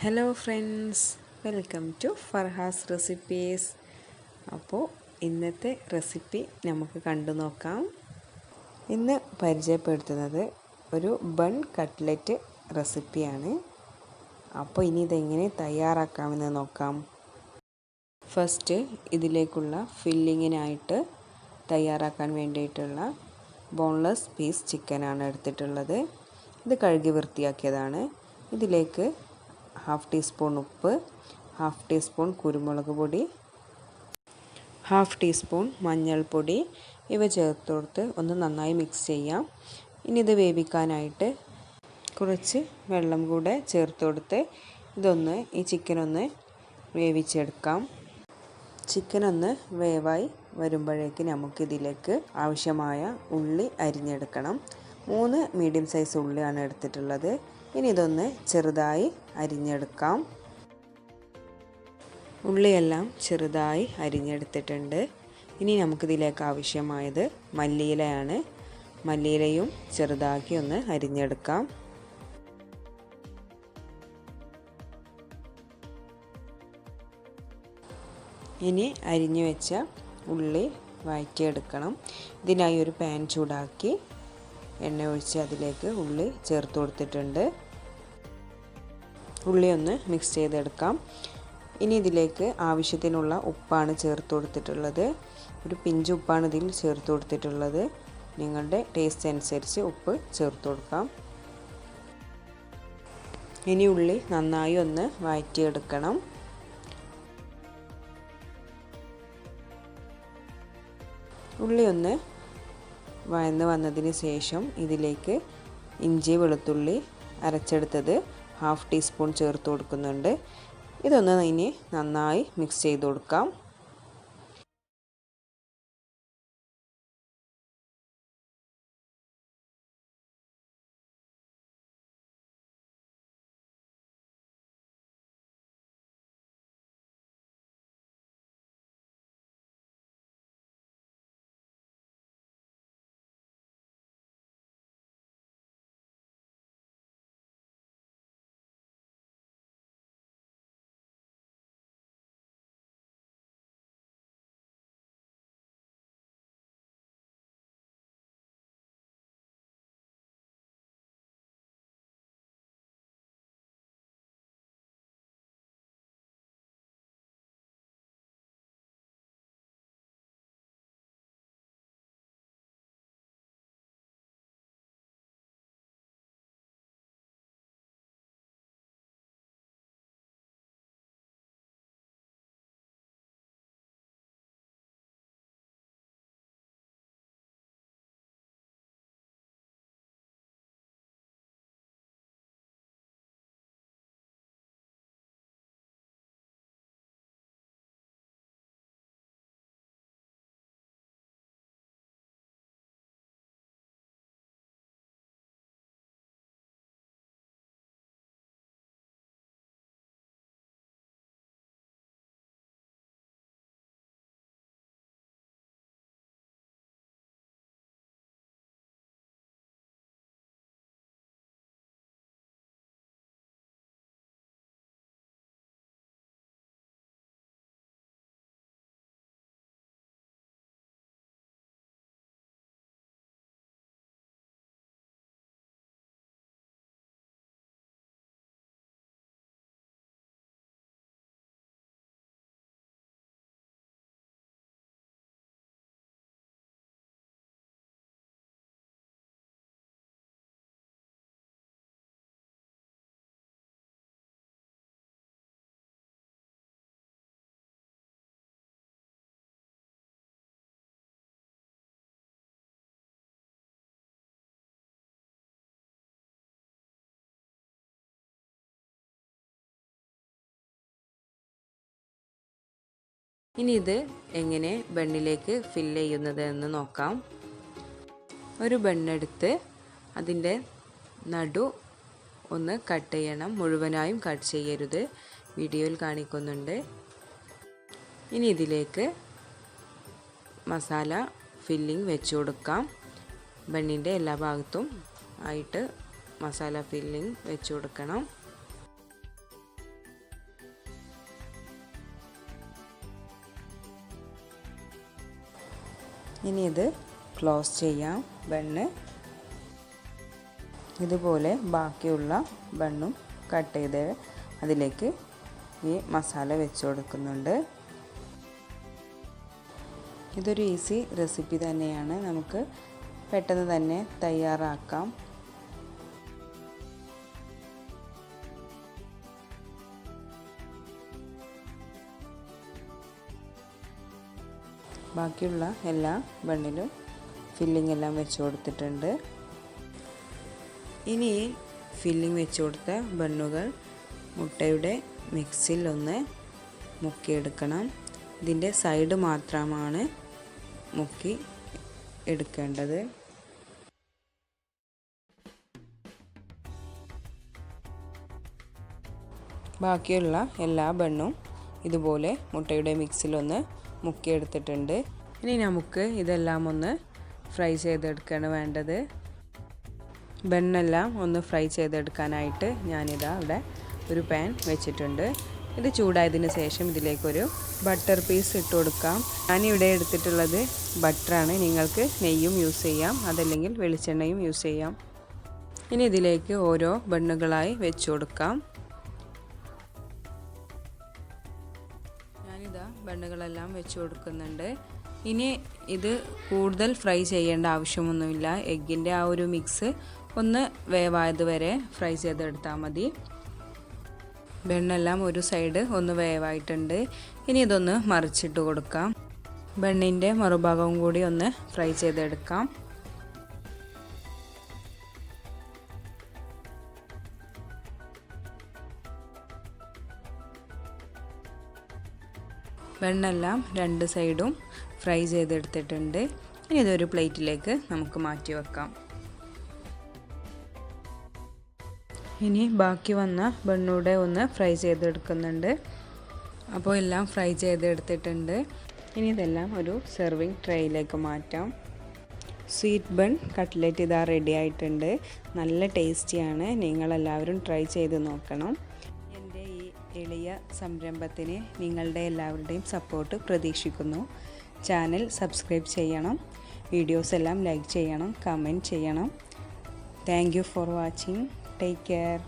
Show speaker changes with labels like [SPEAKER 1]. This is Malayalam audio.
[SPEAKER 1] Hello friends, welcome to Farha's recipes. അപ്പോൾ ഇന്നത്തെ റെസിപ്പി നമുക്ക് കണ്ടു നോക്കാം. ഇന്ന് പരിചയപ്പെടുത്തുന്നത് ഒരു ബൺ കട്ട്ലറ്റ് റെസിപ്പിയാണ്. അപ്പോൾ ഇനി ഇതെങ്ങനെ തയ്യാറാക്കാമെന്ന് നോക്കാം. ഫസ്റ്റ് ഇതിലേക്കുള്ള ഫില്ലിങ്ങിനായിട്ട് തയ്യാറാക്കാൻ വേണ്ടിയിട്ടുള്ള ബോൺലെസ് പീസ് ചിക്കനാണ് എടുത്തിട്ടുള്ളത്. ഇത് കഴുകി വൃത്തിയാക്കിയതാണ്. ഇതിലേക്ക് 1/2 ടീസ്പൂൺ ഉപ്പ്, 1/2 ടീസ്പൂൺ കുരുമുളക് പൊടി, 1/2 ടീസ്പൂൺ മഞ്ഞൾപ്പൊടി ഇവ ചേർത്ത് കൊടുത്ത് ഒന്ന് നന്നായി മിക്സ് ചെയ്യാം. ഇനി ഇത് വേവിക്കാനായിട്ട് കുറച്ച് വെള്ളം കൂടെ ചേർത്ത് കൊടുത്ത് ഈ ചിക്കനൊന്ന് വേവിച്ചെടുക്കാം. ചിക്കനൊന്ന് വേവായി വരുമ്പോഴേക്ക് നമുക്കിതിലേക്ക് ആവശ്യമായ ഉള്ളി അരിഞ്ഞെടുക്കണം. 3 മീഡിയം സൈസ് ഉള്ളിയാണ് എടുത്തിട്ടുള്ളത്. ഇനി ഇതൊന്ന് ചെറുതായി അരിഞ്ഞെടുക്കാം. ഉള്ളിയെല്ലാം ചെറുതായി അരിഞ്ഞെടുത്തിട്ടുണ്ട്. ഇനി നമുക്കിതിലേക്ക് ആവശ്യമായത് മല്ലിയിലയാണ്. മല്ലിയിലയും ചെറുതാക്കി ഒന്ന് അരിഞ്ഞെടുക്കാം. ഇനി അരിഞ്ഞു വെച്ച ഉള്ളി വഴറ്റിയെടുക്കണം. ഇതിനായി ഒരു പാൻ ചൂടാക്കി എണ്ണ ഒഴിച്ച് അതിലേക്ക് ഉള്ളി ചേർത്ത് കൊടുത്തിട്ടുണ്ട്. ഉള്ളി ഒന്ന് മിക്സ് ചെയ്തെടുക്കാം. ഇനി ഇതിലേക്ക് ആവശ്യത്തിനുള്ള ഉപ്പാണ് ചേർത്ത് കൊടുത്തിട്ടുള്ളത്. ഒരു പിഞ്ച് ഉപ്പാണ് ഇതിൽ ചേർത്ത് കൊടുത്തിട്ടുള്ളത്. നിങ്ങളുടെ ടേസ്റ്റ് അനുസരിച്ച് ഉപ്പ് ചേർത്ത് കൊടുക്കാം. ഇനി ഉള്ളി നന്നായി ഒന്ന് വഴറ്റിയെടുക്കണം. ഉള്ളി ഒന്ന് വഴന്ന് വന്നതിന് ശേഷം ഇതിലേക്ക് ഇഞ്ചി വെളുത്തുള്ളി അരച്ചെടുത്തത് 1/2 ടീസ്പൂൺ ചേർത്ത് കൊടുക്കുന്നുണ്ട്. ഇതൊന്ന് ഇനി നന്നായി മിക്സ് ചെയ്ത് കൊടുക്കാം. ഇനി ഇത് എങ്ങനെ ബണ്ണിലേക്ക് ഫില്ല് ചെയ്യുന്നത് എന്ന് നോക്കാം. ഒരു ബണ്ണെടുത്ത് അതിൻ്റെ നടു ഒന്ന് കട്ട് ചെയ്യണം. മുഴുവനായും കട്ട് ചെയ്യരുത്, വീഡിയോയിൽ കാണിക്കുന്നുണ്ട്. ഇനി ഇതിലേക്ക് മസാല ഫില്ലിംഗ് വെച്ച് കൊടുക്കാം. ബണ്ണിൻ്റെ എല്ലാ ഭാഗത്തും ആയിട്ട് മസാല ഫില്ലിംഗ് വെച്ച് കൊടുക്കണം. ഇനി ഇത് ക്ലോസ് ചെയ്യാം. ബണ്ണ് ഇതുപോലെ ബാക്കിയുള്ള ബണ്ണും കട്ട് ചെയ്ത് അതിലേക്ക് ഈ മസാല വെച്ച് കൊടുക്കുന്നുണ്ട്. ഇതൊരു ഈസി റെസിപ്പി തന്നെയാണ്, നമുക്ക് പെട്ടെന്ന് തന്നെ തയ്യാറാക്കാം. ബാക്കിയുള്ള എല്ലാ ബണ്ണിലും ഫില്ലിംഗ് എല്ലാം വെച്ച് കൊടുത്തിട്ടുണ്ട്. ഇനി ഫില്ലിംഗ് വെച്ച് കൊടുത്ത ബണ്ണുകൾ മുട്ടയുടെ മിക്സിൽ ഒന്ന് മുക്കിയെടുക്കണം. ഇതിൻ്റെ സൈഡ് മാത്രമാണ് മുക്കി എടുക്കേണ്ടത്. ബാക്കിയുള്ള എല്ലാ ബണ്ണും ഇതുപോലെ മുട്ടയുടെ മിക്സിലൊന്ന് മുക്കിയെടുത്തിട്ടുണ്ട്. ഇനി നമുക്ക് ഇതെല്ലാം ഒന്ന് ഫ്രൈ ചെയ്തെടുക്കുകയാണ് വേണ്ടത്. ബണ്ണെല്ലാം ഒന്ന് ഫ്രൈ ചെയ്തെടുക്കാനായിട്ട് ഞാനിതാ ഇവിടെ ഒരു പാൻ വെച്ചിട്ടുണ്ട്. ഇത് ചൂടായതിന് ശേഷം ഇതിലേക്കൊരു ബട്ടർ പീസ് ഇട്ട് കൊടുക്കാം. ഞാനിവിടെ എടുത്തിട്ടുള്ളത് ബട്ടറാണ്, നിങ്ങൾക്ക് നെയ്യും യൂസ് ചെയ്യാം, അതല്ലെങ്കിൽ വെളിച്ചെണ്ണയും യൂസ് ചെയ്യാം. ഇനി ഇതിലേക്ക് ഓരോ ബണ്ണുകളായി വെച്ച് കൊടുക്കാം. ഞാനിതാ ബണ്ണുകളെല്ലാം വെച്ച് കൊടുക്കുന്നുണ്ട്. ഇനി ഇത് കൂടുതൽ ഫ്രൈ ചെയ്യേണ്ട ആവശ്യമൊന്നുമില്ല. എഗ്ഗിൻ്റെ ആ ഒരു മിക്സ് ഒന്ന് വേവായത് വരെ ഫ്രൈ ചെയ്തെടുത്താൽ മതി. ബണ്ണെല്ലാം ഒരു സൈഡ് ഒന്ന് വേവായിട്ടുണ്ട്. ഇനി ഇതൊന്ന് മറിച്ചിട്ട് കൊടുക്കാം. ബണ്ണിൻ്റെ മറുഭാഗവും കൂടി ഒന്ന് ഫ്രൈ ചെയ്തെടുക്കാം. ബണ്ണെല്ലാം രണ്ട് സൈഡും ഫ്രൈ ചെയ്തെടുത്തിട്ടുണ്ട്. ഇനി ഇതൊരു പ്ലേറ്റിലേക്ക് നമുക്ക് മാറ്റി വെക്കാം. ഇനി ബാക്കി വന്ന ബണ്ണൂടെ ഒന്ന് ഫ്രൈ ചെയ്തെടുക്കുന്നുണ്ട്. അപ്പോൾ എല്ലാം ഫ്രൈ ചെയ്തെടുത്തിട്ടുണ്ട്. ഇനി ഇതെല്ലാം ഒരു സെർവിങ് ട്രേയിലേക്ക് മാറ്റാം. സ്വീറ്റ് ബൺ കട്ട്ലറ്റ് ഇതാ റെഡി ആയിട്ടുണ്ട്. നല്ല ടേസ്റ്റിയാണ്, നിങ്ങളെല്ലാവരും ട്രൈ ചെയ്ത് നോക്കണം. എൻ്റെ ഈ എളിയ സംരംഭത്തിന് നിങ്ങളുടെ എല്ലാവരുടെയും സപ്പോർട്ട് പ്രതീക്ഷിക്കുന്നു. ചാനൽ സബ്സ്ക്രൈബ് ചെയ്യണം, വീഡിയോസ് എല്ലാം ലൈക്ക് ചെയ്യണം, കമൻറ്റ് ചെയ്യണം. Thank you for watching. Take care.